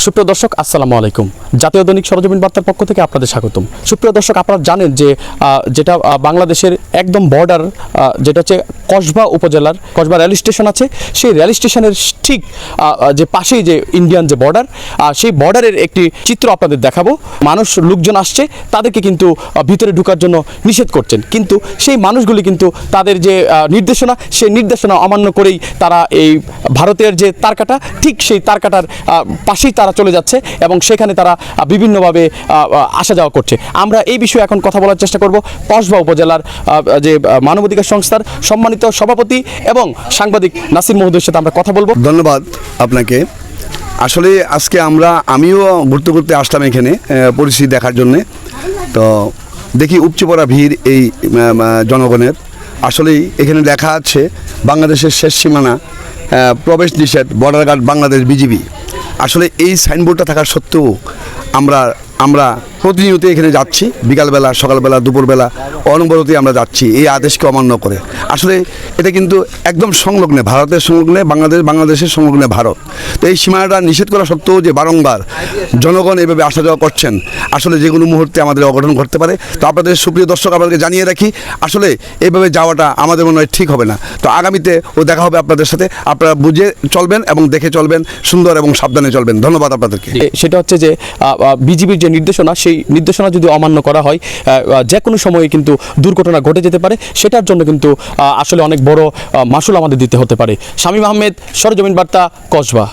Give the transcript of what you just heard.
সুপ্রিয় দর্শক আসসালামু আলাইকুম। জাতীয় দৈনিক সরজমিন বার্তার পক্ষ থেকে আপনাদের স্বাগতম। সুপ্রিয় দর্শক, আপনারা জানেন যে যেটা বাংলাদেশের একদম বর্ডার, যেটা হচ্ছে কসবা উপজেলার কসবা রেল স্টেশন আছে, সেই রেল স্টেশনের ঠিক যে পাশেই যে ইন্ডিয়ান যে বর্ডার, সেই বর্ডারের একটি চিত্র আপনাদের দেখাবো। লোকজন আসছে, তাদেরকে কিন্তু ভিতরে ঢোকার জন্য নিষেধ করছেন, কিন্তু সেই মানুষগুলি কিন্তু তাদের যে নির্দেশনা, সেই নির্দেশনা অমান্য করেই তারা এই ভারতের যে তারকাটা, ঠিক সেই তারকাটার পাশেই তারা চলে যাচ্ছে এবং সেখানে তারা বিভিন্নভাবে আসা যাওয়া করছে। আমরা এই বিষয়ে এখন কথা বলার চেষ্টা করব কসবা উপজেলার যে মানবাধিকার সংস্থার সম্মানিত সভাপতি এবং সাংবাদিক নাসির মহোদয়ের সাথে আমরা কথা বলবো। ধন্যবাদ আপনাকে। আসলে আজকে আমিও ঘুরতে ঘুরতে আসলাম এখানে পরিস্থিতি দেখার জন্যে। তো দেখি উপচে পড়া ভিড় এই জনগণের। আসলেই এখানে লেখা আছে বাংলাদেশের শেষ সীমানা, প্রবেশ নিষেধ, বর্ডার গার্ড বাংলাদেশ বিজিবি। আসলে এই সাইনবোর্ডটা থাকা সত্ত্বেও আমরা প্রতিনিয়ত এখানে যাচ্ছি, বিকালবেলা, সকালবেলা, দুপুরবেলা অনবরতই আমরা যাচ্ছি এই আদেশকে অমান্য করে। আসলে এটা কিন্তু একদম সংলগ্নে, ভারতের সংলগ্নে বাংলাদেশের সংলগ্নে ভারত। তো এই সীমানাটা নিষেধ করা সত্ত্বেও যে বারংবার জনগণ এইভাবে আসা যাওয়া করছেন, আসলে যে কোনো মুহূর্তে আমাদের অঘটন ঘটতে পারে। তো আপনাদের সুপ্রিয় দর্শক, আপনাদেরকে জানিয়ে রাখি, আসলে এইভাবে যাওয়াটা আমাদের মনে হয় ঠিক হবে না। তো আগামীতে দেখা হবে আপনাদের সাথে। আপনারা বুঝে চলবেন এবং দেখে চলবেন, সুন্দর এবং সাবধানে চলবেন। ধন্যবাদ আপনাদেরকে। সেটা হচ্ছে যে বিজিবির যে নির্দেশনা, সেই নির্দেশনা যদি অমান্য করা হয়, যে কোনো সময়ে কিন্তু দুর্ঘটনা ঘটে যেতে পারে। সেটার জন্য কিন্তু আসলে অনেক বড় মাশুল আমাদের দিতে হতে পারে। শামীম আহমেদ, সরজমিন বার্তা, কসবা।